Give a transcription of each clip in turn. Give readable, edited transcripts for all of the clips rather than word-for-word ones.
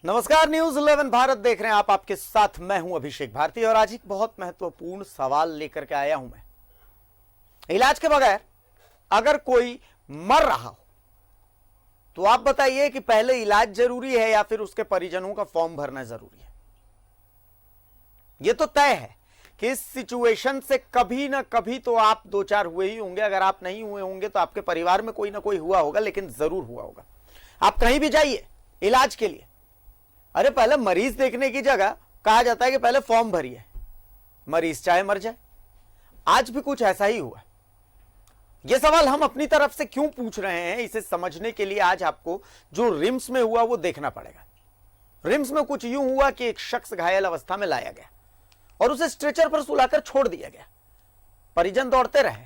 नमस्कार, न्यूज 11 भारत देख रहे हैं आप। आपके साथ मैं हूं अभिषेक भारती और आज एक बहुत महत्वपूर्ण सवाल लेकर के आया हूं मैं। इलाज के बगैर अगर कोई मर रहा हो तो आप बताइए कि पहले इलाज जरूरी है या फिर उसके परिजनों का फॉर्म भरना जरूरी है। यह तो तय है कि इस सिचुएशन से कभी ना कभी तो आप दो चार हुए ही होंगे। अगर आप नहीं हुए होंगे तो आपके परिवार में कोई ना कोई हुआ होगा, लेकिन जरूर हुआ होगा। आप कहीं भी जाइए इलाज के लिए, अरे पहले मरीज देखने की जगह कहा जाता है कि पहले फॉर्म भरिए, मरीज चाहे मर जाए। आज भी कुछ ऐसा ही हुआ। यह सवाल हम अपनी तरफ से क्यों पूछ रहे हैं, इसे समझने के लिए आज आपको जो रिम्स में हुआ वो देखना पड़ेगा। रिम्स में कुछ यूं हुआ कि एक शख्स घायल अवस्था में लाया गया और उसे स्ट्रेचर पर सुलाकर छोड़ दिया गया। परिजन दौड़ते रहे,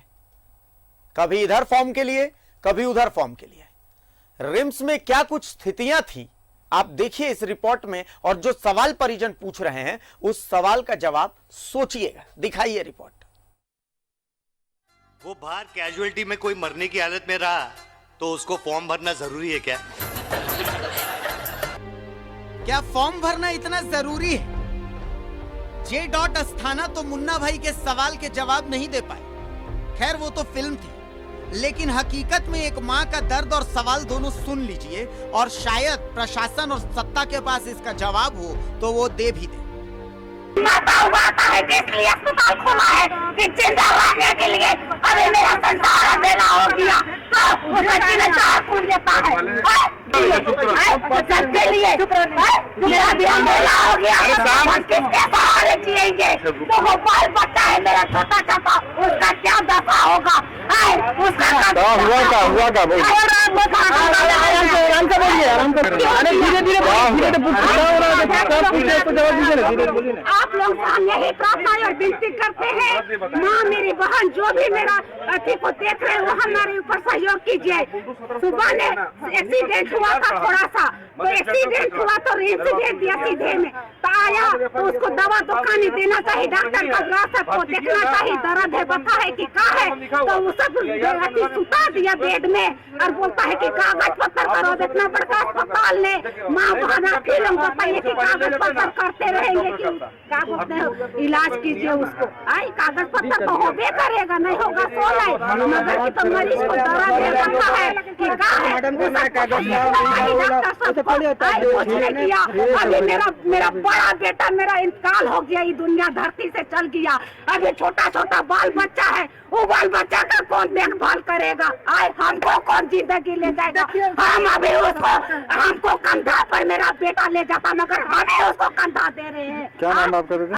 कभी इधर फॉर्म के लिए कभी उधर फॉर्म के लिए। रिम्स में क्या कुछ स्थितियां थी आप देखिए इस रिपोर्ट में, और जो सवाल परिजन पूछ रहे हैं उस सवाल का जवाब सोचिएगा। दिखाइए रिपोर्ट। वो बाहर कैजुअलिटी में कोई मरने की हालत में रहा तो उसको फॉर्म भरना जरूरी है क्या? क्या फॉर्म भरना इतना जरूरी है? जे डॉट अस्थाना तो मुन्ना भाई के सवाल के जवाब नहीं दे पाए। खैर वो तो फिल्म थी, लेकिन हकीकत में एक माँ का दर्द और सवाल दोनों सुन लीजिए और शायद प्रशासन और सत्ता के पास इसका जवाब हो तो वो दे भी दे। इसलिए अस्पताल खोला है कि जिंदा रहने के लिए। अरे मेरा संसार अंधेरा हो गया, उस बच्ची ने चार खून देता है सबके लिए। मेरा भी अंधेरा हो गया, हम किसके सहारे जिएंगे? तो वो बाल बच्चा है मेरा छोटा छोटा, उसका क्या दशा होगा? आप लोग यही प्रार्थना और विनती करते हैं, माँ मेरी बहन जो भी मेरा अति को देख रहे हैं वो हमारे ऊपर सहयोग कीजिए। सुबह ने एक्सीडेंट हुआ था थोड़ा सा, तो एक्सीडेंट हुआ तो रिम्स भेज दिया सीधे में, तो आया तो उसको दवा दुकानी देना चाहिए, डॉक्टर का सबको देखना चाहिए, दर्द है बता है कि क्या है, तो वो सब सुता दिया बेड में और बोलता है कि कागज पत्तर करो। इतना बड़का अस्पताल ने माँ बहना फिल्म बताइए कि कागज पत्तर करते रहेंगे कि क्या बोलते हैं इलाज कीजिए उसको। आई कागज पत्तर तो होबे करेगा, नहीं होगा सोना है, मगर कि तो मरीज को दर्द है बता है कि क्या है, कुछ नहीं किया। अभी मेरा बड़ा बेटा मेरा इंतकाल हो गया, ये दुनिया धरती से चल गया। अभी छोटा छोटा बाल बच्चा है, वो बाल बच्चा का कौन देखभाल करेगा? आए हमको कौन जिंदगी ले जाएगा? हम अभी उसको हमको कंधा पर मेरा बेटा ले जाता, मगर हमें उसको कंधा दे रहे हैं। क्या नाम आपका बेटा?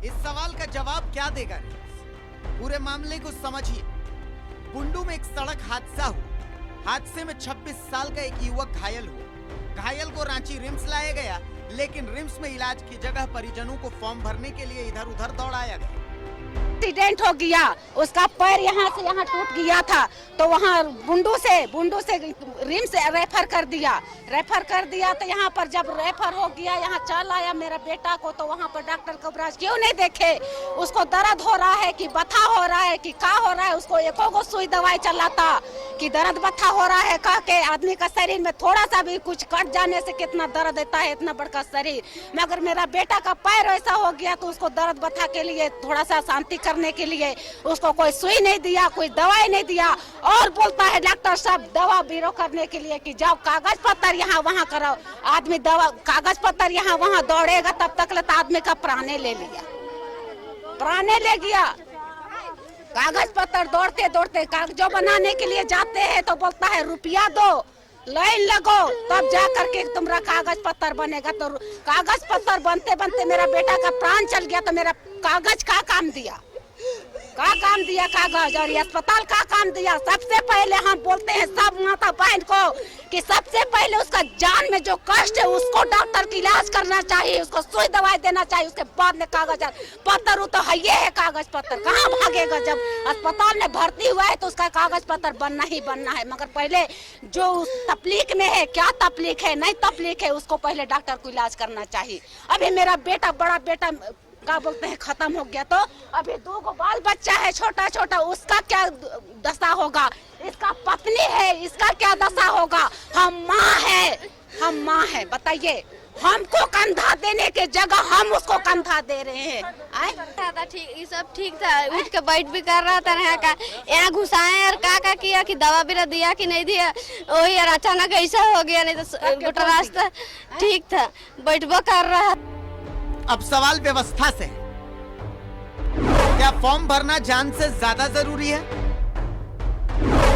इस सवाल का जवाब क्या देगा? पूरे मामले को समझिए। बुंडू में एक सड़क हादसा हुआ। हादसे में 26 साल का एक युवक घायल हुआ। घायल को रांची रिम्स लाया गया, लेकिन रिम्स में इलाज की जगह परिजनों को फॉर्म भरने के लिए इधर उधर दौड़ाया गया। एक्सीडेंट हो गया, उसका पैर यहाँ से यहाँ टूट गया था, तो वहाँ बुंडू से रिम्स रेफर कर दिया। तो यहाँ पर जब रेफर हो गया, यहाँ चल आया मेरा बेटा को, तो वहाँ पर डॉक्टर कबराज क्यों नहीं देखे? उसको दर्द हो रहा है कि बथा हो रहा है कि क्या हो रहा है? उसको एको को सुई दवाई चलाता कि दर्द बथा हो रहा है कह के। आदमी का शरीर में थोड़ा सा भी कुछ कट जाने से कितना दर्द देता है, इतना बड़का शरीर। मगर मेरा बेटा का पैर ऐसा हो गया तो उसको दर्द बथा के लिए थोड़ा सा शांति करने के लिए उसको कोई सुई नहीं दिया, कोई दवाई नहीं दिया, और बोलता है डॉक्टर साहब दवा बीरो करने के लिए कि जाओ कागज पत्तर यहाँ वहाँ कराओ। आदमी दवा कागज पत्तर यहाँ वहाँ दौड़ेगा तब तक लेता आदमी का प्राणे ले गया। कागज पत्तर दौड़ते दौड़ते कागजों बनाने के लिए जाते हैं तो बोलता है रुपया दो, लाइन लगो, तब जा करके तुम्हारा कागज पत्तर बनेगा। तो कागज पत्तर बनते बनते मेरा बेटा का प्राण चल गया। तो मेरा कागज का काम दिया कागज, और ये अस्पताल का काम दिया। सबसे पहले हम बोलते हैं सब माता बहन को कि सबसे पहले उसका जान में जो कष्ट है उसको डॉक्टर की इलाज करना चाहिए, उसको सुई दवाई देना चाहिए, उसके बाद में कागज पत्तर। वो तो है कागज पत्तर, कहाँ भागेगा? जब अस्पताल में भर्ती हुआ है तो उसका कागज पत्तर बनना ही बनना है। मगर पहले जो तकलीफ में है, क्या तकलीफ है नहीं तकलीफ है, उसको पहले डॉक्टर को इलाज करना चाहिए। अभी मेरा बेटा बड़ा बेटा क्या बोलते हैं खत्म हो गया, तो अभी 2 बाल बच्चा है छोटा छोटा, उसका क्या दशा होगा? इसका पत्नी है, इसका क्या दशा होगा? हम माँ है बताइए। हमको कंधा देने के जगह हम उसको कंधा दे रहे हैं। था ठीक, ये सब ठीक था। उठ के बैठ भी कर रहा था, यहाँ घुसाए और का किया कि दवा भी दिया कि नहीं दिया, वही और अचानक ऐसा हो गया। नहीं तो गोटा रास्ता ठीक था, बैठबो कर रहा। अब सवाल व्यवस्था से है। क्या फॉर्म भरना जान से ज्यादा जरूरी है?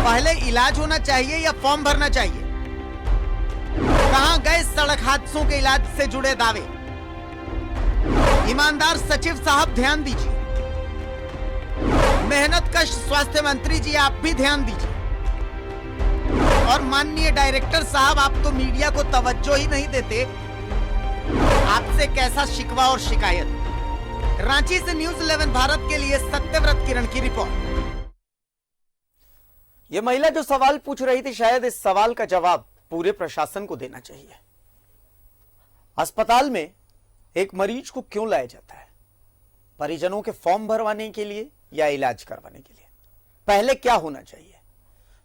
पहले इलाज होना चाहिए या फॉर्म भरना चाहिए? कहां गए सड़क हादसों के इलाज से जुड़े दावे? ईमानदार सचिव साहब ध्यान दीजिए, मेहनत कश स्वास्थ्य मंत्री जी आप भी ध्यान दीजिए, और माननीय डायरेक्टर साहब आप तो मीडिया को तवज्जो ही नहीं देते। आपसे कैसा शिकवा और शिकायत। रांची से न्यूज़ 11 भारत के लिए सत्यव्रत किरण की रिपोर्ट। यह महिला जो सवाल पूछ रही थी, शायद इस सवाल का जवाब पूरे प्रशासन को देना चाहिए। अस्पताल में एक मरीज को क्यों लाया जाता है? परिजनों के फॉर्म भरवाने के लिए या इलाज करवाने के लिए? पहले क्या होना चाहिए?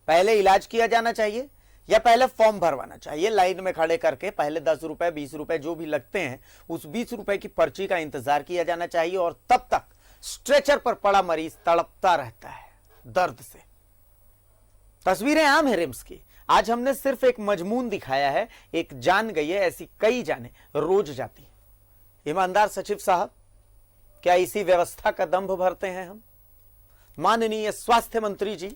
पहले इलाज किया जाना चाहिए या पहले फॉर्म भरवाना चाहिए? लाइन में खड़े करके पहले 10 रुपए 20 रुपए जो भी लगते हैं, उस 20 रुपए की पर्ची का इंतजार किया जाना चाहिए, और तब तक स्ट्रेचर पर पड़ा मरीज तड़पता रहता है दर्द से। तस्वीरें आम है रिम्स की। आज हमने सिर्फ एक मजमून दिखाया है, एक जान गई है, ऐसी कई जाने रोज जाती है। ईमानदार सचिव साहब, क्या इसी व्यवस्था का दंभ भरते हैं हम? माननीय स्वास्थ्य मंत्री जी,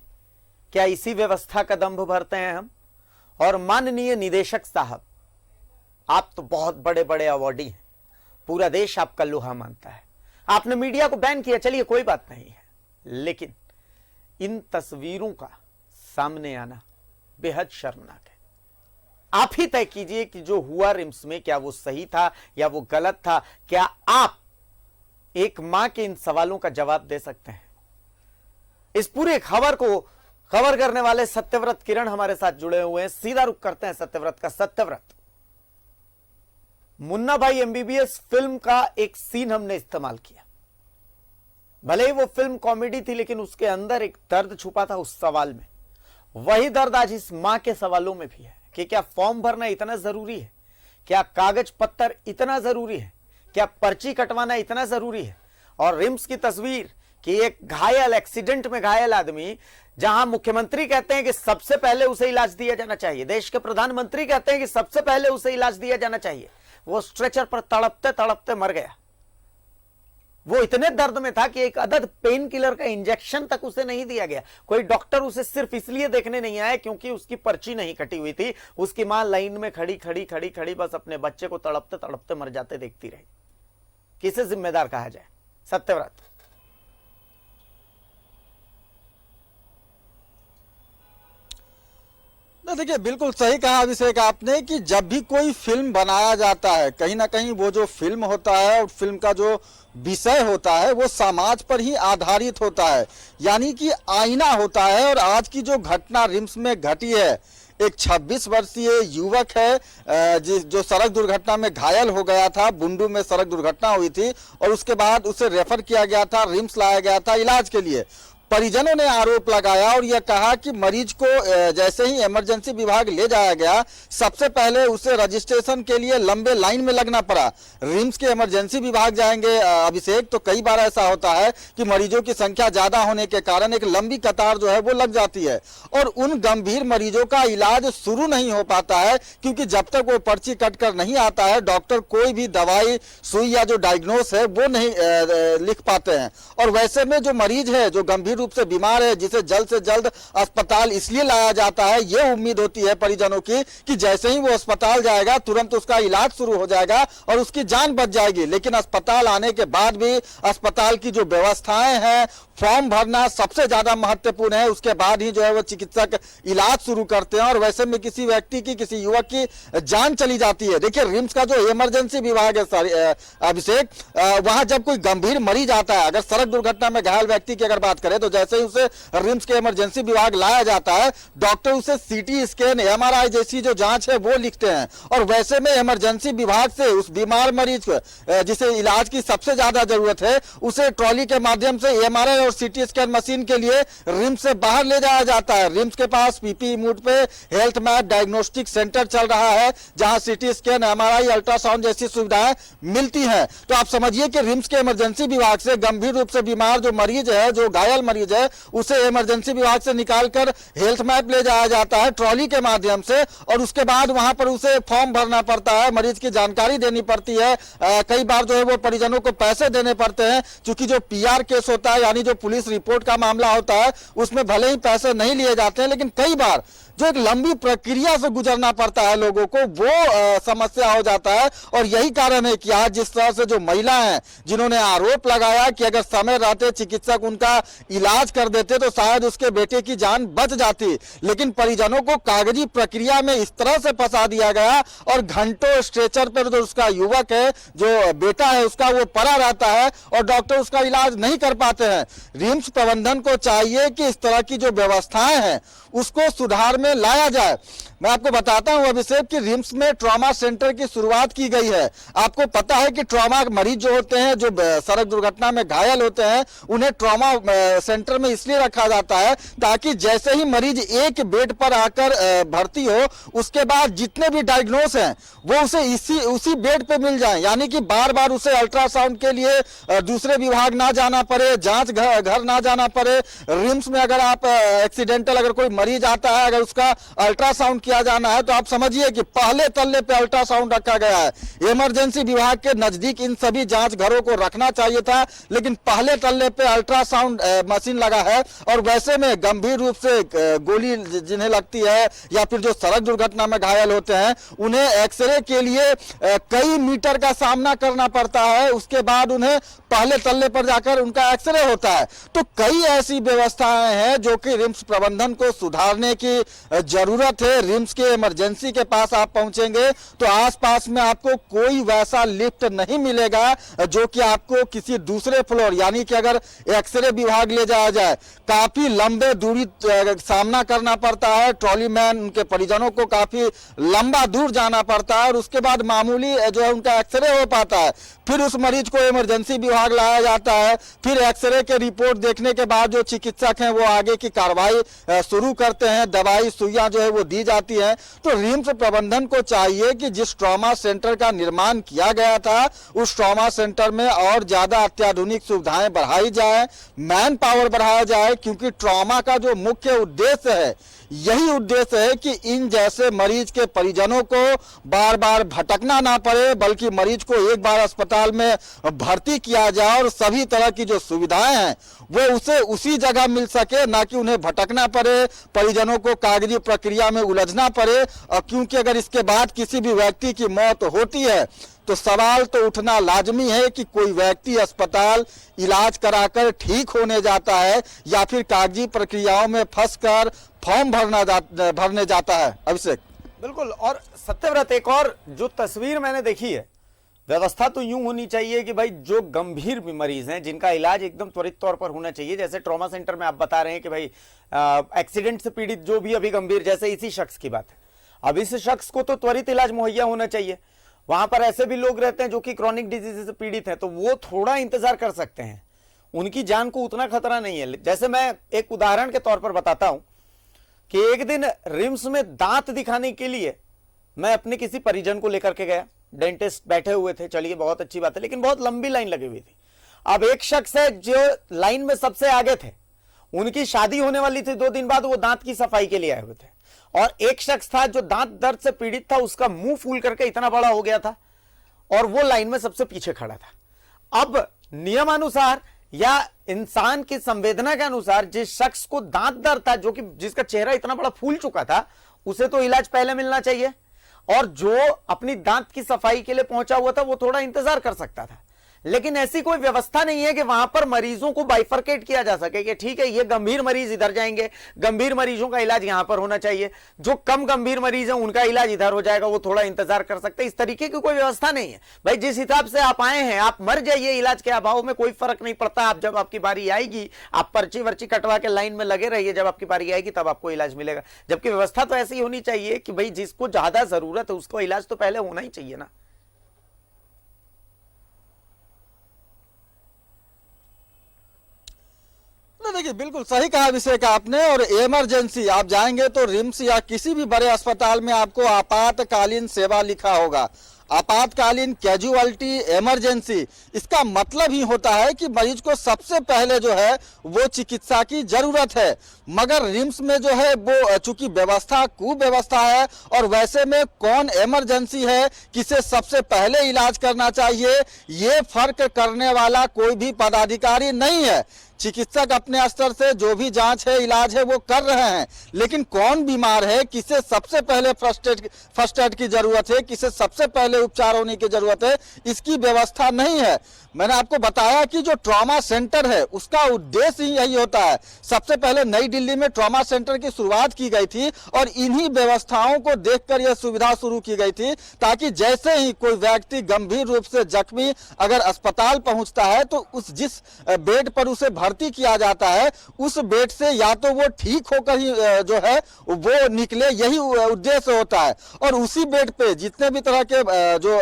क्या इसी व्यवस्था का दंभ भरते हैं हम? और माननीय निदेशक साहब, आप तो बहुत बड़े बड़े अवार्डी हैं, पूरा देश आपका लोहा मानता है। आपने मीडिया को बैन किया, चलिए कोई बात नहीं है, लेकिन इन तस्वीरों का सामने आना बेहद शर्मनाक है। आप ही तय कीजिए कि जो हुआ रिम्स में, क्या वो सही था या वो गलत था? क्या आप एक मां के इन सवालों का जवाब दे सकते हैं? इस पूरे खबर को खबर करने वाले सत्यव्रत किरण हमारे साथ जुड़े हुए हैं। सीधा रुख करते हैं सत्यव्रत का। सत्यव्रत, मुन्ना भाई एमबीबीएस फिल्म का एक सीन हमने इस्तेमाल किया। भले ही वो फिल्म कॉमेडी थी, लेकिन उसके अंदर एक दर्द छुपा था उस सवाल में। वही दर्द आज इस मां के सवालों में भी है कि क्या फॉर्म भरना इतना जरूरी है? क्या कागज पत्तर इतना जरूरी है? क्या पर्ची कटवाना इतना जरूरी है? और रिम्स की तस्वीर कि एक घायल, एक्सीडेंट में घायल आदमी, जहां मुख्यमंत्री कहते हैं कि सबसे पहले उसे इलाज दिया जाना चाहिए, देश के प्रधानमंत्री कहते हैं कि सबसे पहले उसे इलाज दिया जाना चाहिए, वो स्ट्रेचर पर तड़पते तड़पते मर गया। वो इतने दर्द में था कि एक अदद पेन किलर का इंजेक्शन तक उसे नहीं दिया गया। कोई डॉक्टर उसे सिर्फ इसलिए देखने नहीं आया क्योंकि उसकी पर्ची नहीं कटी हुई थी। उसकी मां लाइन में खड़ी खड़ी खड़ी खड़ी बस अपने बच्चे को तड़पते तड़पते मर जाते देखती रही। किसे जिम्मेदार कहा जाए? सत्यव्रत, देखिए, बिल्कुल सही कहा अभिषेक आपने कि जब भी कोई फिल्म बनाया जाता है, कहीं ना कहीं वो जो फिल्म होता है और फिल्म का जो विषय होता है वो समाज पर ही आधारित होता है, यानी कि आईना होता है। और आज की जो घटना रिम्स में घटी है, एक 26 वर्षीय युवक है जो सड़क दुर्घटना में घायल हो गया था। बुंडू में सड़क दुर्घटना हुई थी और उसके बाद उसे रेफर किया गया था, रिम्स लाया गया था इलाज के लिए। परिजनों ने आरोप लगाया और यह कहा कि मरीज को जैसे ही इमरजेंसी विभाग ले जाया गया, सबसे पहले उसे रजिस्ट्रेशन के लिए लंबे लाइन में लगना पड़ा। रिम्स के इमरजेंसी विभाग जाएंगे अभिषेक, तो कई बार ऐसा होता है कि मरीजों की संख्या ज्यादा होने के कारण एक लंबी कतार जो है वो लग जाती है और उन गंभीर मरीजों का इलाज शुरू नहीं हो पाता है, क्योंकि जब तक वो पर्ची कट कर नहीं आता है, डॉक्टर कोई भी दवाई, सुई या जो डायग्नोस है वो नहीं लिख पाते हैं। और वैसे में जो मरीज है, जो गंभीर रूप से बीमार है, जिसे जल्द से जल्द अस्पताल इसलिए लाया जाता है, यह उम्मीद होती है परिजनों की कि जैसे ही वो अस्पताल जाएगा तुरंत उसका इलाज शुरू हो जाएगा और उसकी जान बच जाएगी। लेकिन अस्पताल आने के बाद भी अस्पताल की जो व्यवस्थाएं हैं, फॉर्म भरना सबसे ज्यादा महत्वपूर्ण है, उसके बाद ही जो है वो चिकित्सक इलाज शुरू करते हैं और वैसे में किसी व्यक्ति की, किसी युवक की जान चली जाती है। देखिए, रिम्स का जो इमरजेंसी विभाग है अभिषेक, वहां जब कोई गंभीर मरीज आता है, अगर सड़क दुर्घटना में घायल व्यक्ति की अगर बात करें तो तो जैसे ही उसे रिम्स के इमरजेंसी विभाग लाया जाता है, डॉक्टर उसे सीटी स्कैन, एमआरआई जैसी जो जांच है वो लिखते हैं। और वैसे में इमरजेंसी विभाग से उस बीमार मरीज को, जिसे इलाज की सबसे ज्यादा जरूरत है, उसे ट्रॉली के माध्यम से एमआरआई और सीटी स्कैन मशीन के लिए रिम्स से बाहर ले जाया जाता है। रिम्स के पास पीपीई मोड पे हेल्थ मैप डायग्नोस्टिक सेंटर चल रहा है, जहां सीटी स्कैन, एमआरआई, अल्ट्रासाउंड जैसी सुविधाएं मिलती हैं। तो आप समझिए कि रिम्स के इमरजेंसी विभाग से गंभीर रूप से बीमार जो मरीज है, जो घायल मरीज है, उसे इमरजेंसी विभाग से निकालकर हेल्थ मैप ले जाया जाता है ट्रॉली के माध्यम से, और उसके बाद वहां पर उसे फॉर्म भरना पड़ता है, मरीज की जानकारी देनी पड़ती है। कई बार जो है वो परिजनों को पैसे देने पड़ते हैं, क्योंकि जो पीआर केस होता है, यानी जो पुलिस रिपोर्ट का मामला होता है, उसमें भले ही पैसे नहीं लिए जाते हैं, लेकिन कई बार जो एक लंबी प्रक्रिया से गुजरना पड़ता है लोगों को, वो समस्या हो जाता है। और यही कारण है कि आज जिस तरह से जो महिला हैं, जिन्होंने आरोप लगाया कि अगर समय रहते चिकित्सक उनका इलाज कर देते तो शायद उसके बेटे की जान बच जाती, लेकिन परिजनों को कागजी प्रक्रिया में इस तरह से फंसा दिया गया और घंटों स्ट्रेचर पर जो उसका युवक है, जो बेटा है उसका, वो पड़ा रहता है और डॉक्टर उसका इलाज नहीं कर पाते हैं। रिम्स प्रबंधन को चाहिए कि इस तरह की जो व्यवस्थाएं हैं उसको सुधार में लाया जाए। मैं आपको बताता हूं अभिषेक कि रिम्स में ट्रॉमा सेंटर की शुरुआत की गई है। आपको पता है कि ट्रॉमा मरीज जो होते हैं, जो सड़क दुर्घटना में घायल होते हैं, उन्हें ट्रॉमा सेंटर में इसलिए रखा जाता है ताकि जैसे ही मरीज एक बेड पर आकर भर्ती हो, उसके बाद जितने भी डायग्नोस हैं वो उसे उसी बेड पे मिल जाए, यानी कि बार बार उसे अल्ट्रासाउंड के लिए दूसरे विभाग ना जाना पड़े, जांच घर ना जाना पड़े। रिम्स में अगर आप एक्सीडेंटल अगर कोई मरीज आता है, अगर उसका अल्ट्रासाउंड किया जाना है, तो आप समझिए कि पहले तल्ले पे अल्ट्रासाउंड रखा गया है। इमरजेंसी विभाग के नजदीक इन सभी जांच घरों को रखना चाहिए था, लेकिन पहले तल्ले पे अल्ट्रासाउंड मशीन लगा है। और वैसे में गंभीर रूप से गोली जिन्हें लगती है या फिर जो सड़क दुर्घटना में घायल होते हैं, उन्हें एक्सरे के लिए कई मीटर का सामना करना पड़ता है, उसके बाद उन्हें पहले तल्ले पर जाकर उनका एक्सरे होता है। तो कई ऐसी व्यवस्थाएं हैं जो कि रिम्स प्रबंधन को सुधारने की जरूरत है। रिम्स के इमरजेंसी के पास आप पहुंचेंगे तो आसपास में आपको कोई वैसा लिफ्ट नहीं मिलेगा जो कि आपको किसी दूसरे फ्लोर, यानी कि अगर एक्सरे विभाग ले जाया जाए, काफी लंबे दूरी सामना करना पड़ता है। ट्रॉली मैन, उनके परिजनों को काफी लंबा दूर जाना पड़ता है और उसके बाद मामूली जो है उनका एक्सरे हो पाता है। फिर उस मरीज को इमरजेंसी विभाग लाया जाता है, फिर एक्सरे के रिपोर्ट देखने के बाद जो चिकित्सक हैं वो आगे की कार्रवाई शुरू करते हैं, दवाई सुइयां जो है वो दी जाती है। तो रिम्स प्रबंधन को चाहिए कि जिस ट्रॉमा सेंटर का निर्माण किया गया था, उस ट्रॉमा सेंटर में और ज्यादा अत्याधुनिक सुविधाएं बढ़ाई जाए, मैन पावर बढ़ाया जाए, क्योंकि ट्रॉमा का जो मुख्य उद्देश्य है, यही उद्देश्य है कि इन जैसे मरीज के परिजनों को बार बार भटकना ना पड़े, बल्कि मरीज को एक बार अस्पताल में भर्ती किया जाए और सभी तरह की जो सुविधाएं हैं वो उसे उसी जगह मिल सके, ना कि उन्हें भटकना पड़े, परिजनों को कागजी प्रक्रिया में उलझना पड़े। और क्योंकि अगर इसके बाद किसी भी व्यक्ति की मौत होती है तो सवाल तो उठना लाजमी है कि कोई व्यक्ति अस्पताल इलाज कराकर ठीक होने जाता है या फिर कागजी प्रक्रियाओं में फंसकर फॉर्म भरने जाता है। अभिषेक, बिल्कुल। और सत्यव्रत, एक और जो तस्वीर मैंने देखी है, व्यवस्था तो यूं होनी चाहिए कि भाई जो गंभीर मरीज हैं, जिनका इलाज एकदम त्वरित तौर पर होना चाहिए, जैसे ट्रॉमा सेंटर में आप बता रहे हैं कि भाई एक्सीडेंट से पीड़ित जो भी अभी गंभीर, जैसे इसी शख्स की बात है, अब इस शख्स को तो त्वरित इलाज मुहैया होना चाहिए। वहां पर ऐसे भी लोग रहते हैं जो कि क्रॉनिक डिजीज से पीड़ित है, तो वो थोड़ा इंतजार कर सकते हैं, उनकी जान को उतना खतरा नहीं है। जैसे मैं एक उदाहरण के तौर पर बताता हूं कि एक दिन रिम्स में दांत दिखाने के लिए मैं अपने किसी परिजन को लेकर के गया। डेंटिस्ट बैठे हुए थे, चलिए बहुत अच्छी बात है, लेकिन बहुत लंबी लाइन लगी हुई थी। अब एक शख्स है जो लाइन में सबसे आगे थे, उनकी शादी होने वाली थी 2 दिन बाद, वो दांत की सफाई के लिए आए हुए थे। और एक शख्स था जो दांत दर्द से पीड़ित था, उसका मुंह फूल करके इतना बड़ा हो गया था और वो लाइन में सबसे पीछे खड़ा था। अब नियमानुसार या इंसान की संवेदना के अनुसार जिस शख्स को दांत दर्द था, जो कि जिसका चेहरा इतना बड़ा फूल चुका था, उसे तो इलाज पहले मिलना चाहिए, और जो अपनी दांत की सफाई के लिए पहुंचा हुआ था वो थोड़ा इंतजार कर सकता था। लेकिन ऐसी कोई व्यवस्था नहीं है कि वहां पर मरीजों को बाइफरकेट किया जा सके कि ठीक है ये गंभीर मरीज इधर जाएंगे, गंभीर मरीजों का इलाज यहां पर होना चाहिए, जो कम गंभीर मरीज है उनका इलाज इधर हो जाएगा, वो थोड़ा इंतजार कर सकते हैं। इस तरीके की कोई व्यवस्था नहीं है भाई। जिस हिसाब से आप आए हैं आप मर जाइए, इलाज के अभाव में कोई फर्क नहीं पड़ता। आप जब आपकी बारी आएगी आप पर्ची वर्ची कटवा के लाइन में लगे रहिए, जब आपकी बारी आएगी तब आपको इलाज मिलेगा। जबकि व्यवस्था तो ऐसी होनी चाहिए कि भाई जिसको ज्यादा जरूरत है उसको इलाज तो पहले होना ही चाहिए ना। देखिए बिल्कुल सही कहा अभिषेक आपने। और इमरजेंसी आप जाएंगे तो रिम्स या किसी भी बड़े अस्पताल में आपको आपातकालीन सेवा लिखा होगा। आपातकालीन, कैजुअलिटी, इमरजेंसी, इसका मतलब ही होता है कि मरीज को सबसे पहले जो है वो चिकित्सा की जरूरत है। मगर रिम्स में जो है वो चूंकि व्यवस्था कुव्यवस्था है और वैसे में कौन इमरजेंसी है, किसे सबसे पहले इलाज करना चाहिए, ये फर्क करने वाला कोई भी पदाधिकारी नहीं है। चिकित्सक अपने स्तर से जो भी जांच है, इलाज है वो कर रहे हैं, लेकिन कौन बीमार है, किसे सबसे पहले फर्स्ट एड की जरूरत है, किसे सबसे पहले उपचार होने की जरूरत है, इसकी व्यवस्था नहीं है। मैंने आपको बताया कि जो ट्रॉमा सेंटर है उसका उद्देश्य ही यही होता है। सबसे पहले नई दिल्ली में ट्रॉमा सेंटर की शुरुआत की गई थी और इन्हीं व्यवस्थाओं को देखकर यह सुविधा शुरू की गई थी, ताकि जैसे ही कोई व्यक्ति गंभीर रूप से जख्मी अगर अस्पताल पहुंचता है तो जिस बेड पर उसे भर्ती किया जाता है उस बेड से या तो वो ठीक होकर ही जो है वो निकले, यही उद्देश्य होता है। और उसी बेड पे जितने भी तरह के जो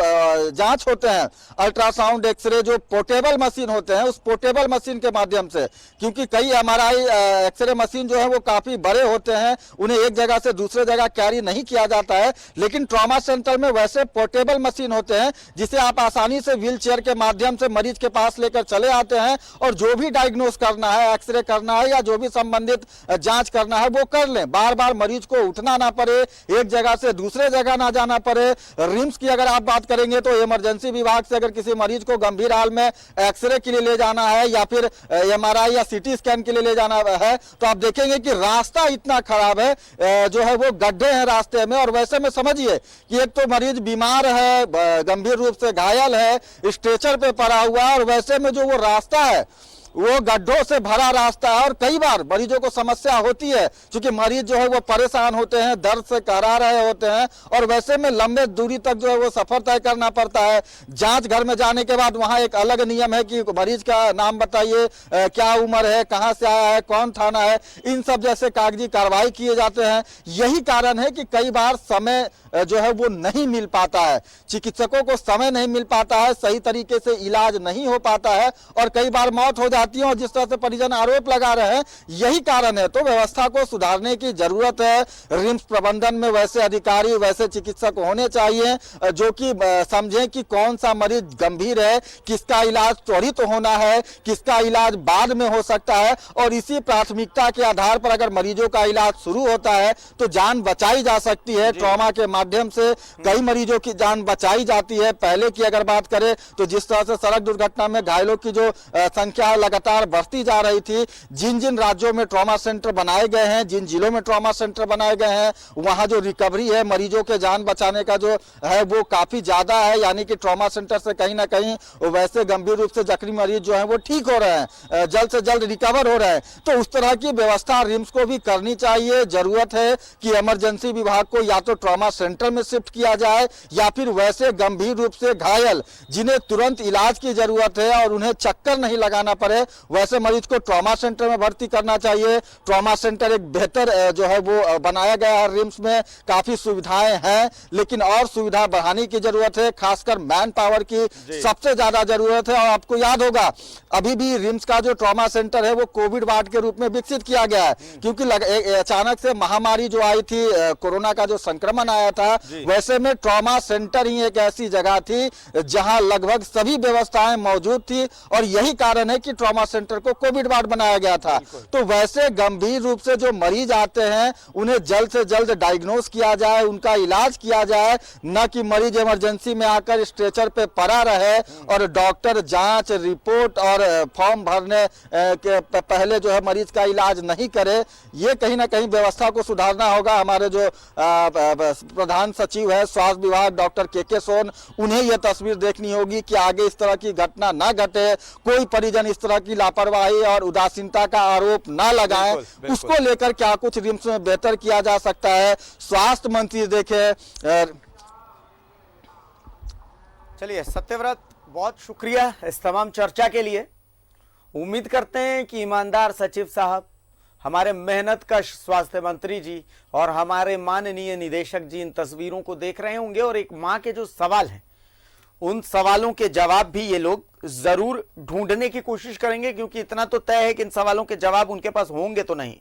जांच होते हैं, अल्ट्रासाउंड, एक्सरे, जो पोर्टेबल मशीन होते हैं, उस पोर्टेबल मशीन के माध्यम से, क्योंकि कई एमआरआई एक्सरे मशीन जो है वो काफी बड़े होते हैं, उन्हें एक जगह से दूसरे जगह कैरी नहीं किया जाता है, लेकिन ट्रॉमा सेंटर में वैसे पोर्टेबल मशीन होते हैं जिसे आप आसानी से व्हील चेयर के माध्यम से मरीज के पास लेकर चले आते हैं और जो भी डायग्नोस करना है, एक्सरे करना है या जो भी संबंधित जांच करना है वो कर लें। बार बार मरीज को उठना ना पड़े, एक जगह से दूसरे जगह ना जाना पड़े। रिम्स की अगर आप बात करेंगे तो इमरजेंसी विभाग से अगर किसी मरीज को गंभीर हाल में एक्सरे के लिए ले जाना है या फिर एमआरआई या सीटी स्कैन के लिए ले जाना है तो आप देखेंगे कि रास्ता इतना खराब है, जो है वो गड्ढे हैं रास्ते में। और वैसे में समझिए कि एक तो मरीज बीमार है, गंभीर रूप से घायल है, स्ट्रेचर पे पड़ा हुआ है, और वैसे में जो वो रास्ता है वो गड्ढों से भरा रास्ता है। और कई बार मरीजों को समस्या होती है क्योंकि मरीज जो है वो परेशान होते हैं, दर्द से करा रहे होते हैं, और वैसे में लंबे दूरी तक जो है वो सफर तय करना पड़ता है। जांच घर में जाने के बाद वहां एक अलग नियम है कि मरीज का नाम बताइए, क्या उम्र है, कहां से आया है, कौन थाना है, इन सब जैसे कागजी कार्रवाई किए जाते हैं। यही कारण है कि कई बार समय जो है वो नहीं मिल पाता है, चिकित्सकों को समय नहीं मिल पाता है, सही तरीके से इलाज नहीं हो पाता है और कई बार मौत हो जाती है। और जिस तरह से परिजन आरोप लगा रहे हैं यही कारण है। तो व्यवस्था को सुधारने की जरूरत है। रिम्स प्रबंधन में वैसे अधिकारी, वैसे चिकित्सक होने चाहिए जो कि समझें कि कौन सा मरीज गंभीर है, किसका इलाज त्वरित होना है, किसका इलाज बाद में हो सकता है, और इसी प्राथमिकता के आधार पर अगर मरीजों का इलाज शुरू होता है तो जान बचाई जा सकती है। ट्रॉमा के माध्यम से कई मरीजों की जान बचाई जाती है। पहले की अगर बात करें तो जिस तरह से सड़क दुर्घटना में घायलों की जो संख्या लगातार बढ़ती जा रही थी, जिन जिन राज्यों में ट्रॉमा सेंटर बनाए गए हैं, जिन जिलों में ट्रॉमा सेंटर बनाए गए हैं, वहां जो रिकवरी है, मरीजों के जान बचाने का जो है वो काफी ज्यादा है। यानी कि ट्रॉमा सेंटर से कहीं ना कहीं वैसे गंभीर रूप से जख्मी मरीज जो है वो ठीक हो रहे हैं, जल्द से जल्द रिकवर हो रहे हैं। तो उस तरह की व्यवस्था रिम्स को भी करनी चाहिए। जरूरत है कि इमरजेंसी विभाग को या तो ट्रॉमा सेंटर में शिफ्ट किया जाए या फिर वैसे गंभीर रूप से घायल जिन्हें तुरंत इलाज की जरूरत है और उन्हें चक्कर नहीं लगाना पड़े, वैसे मरीज को ट्रॉमा सेंटर में भर्ती करना चाहिए। ट्रॉमा सेंटर एक बेहतर जो है वो बनाया गया है। रिम्स में काफी सुविधाएं हैं, लेकिन और सुविधा बढ़ाने की जरूरत है। खासकर मैन पावर की सबसे ज्यादा जरूरत है। और आपको याद होगा अभी भी रिम्स का जो ट्रॉमा सेंटर है वो कोविड वार्ड के रूप में विकसित किया गया है, क्योंकि अचानक से महामारी जो आई थी, कोरोना का जो संक्रमण आया था, वैसे में ट्रॉमा सेंटर ही एक ऐसी जगह थी जहां लगभग सभी व्यवस्थाएं मौजूद थी। और यही कारण है कि ट्रॉमा सेंटर को कोविड वार्ड बनाया गया था। तो वैसे गंभीर रूप से जो मरीज आते हैं उन्हें जल्द से जल्द डायग्नोस किया जाए, उनका इलाज किया जाए, न कि मरीज इमरजेंसी में आकर स्ट्रेचर पे पड़ा रहे और डॉक्टर जांच रिपोर्ट और फॉर्म भरने के पहले जो है मरीज का इलाज नहीं करे। ये कहीं ना कहीं व्यवस्था को सुधारना होगा। हमारे जो प्रधान सचिव है स्वास्थ्य विभाग डॉक्टर के सोन, उन्हें यह तस्वीर देखनी होगी कि आगे इस तरह की घटना ना घटे, कोई परिजन इस तरह की लापरवाही और उदासीनता का आरोप ना लगाए। उसको लेकर क्या कुछ रिम्स में बेहतर किया जा सकता है, स्वास्थ्य मंत्री देखे। चलिए सत्यव्रत, बहुत शुक्रिया इस तमाम चर्चा के लिए। उम्मीद करते हैं कि ईमानदार सचिव साहब, हमारे मेहनतकश स्वास्थ्य मंत्री जी और हमारे माननीय निदेशक जी इन तस्वीरों को देख रहे होंगे और एक मां के जो सवाल हैं उन सवालों के जवाब भी ये लोग जरूर ढूंढने की कोशिश करेंगे, क्योंकि इतना तो तय है कि इन सवालों के जवाब उनके पास होंगे तो नहीं।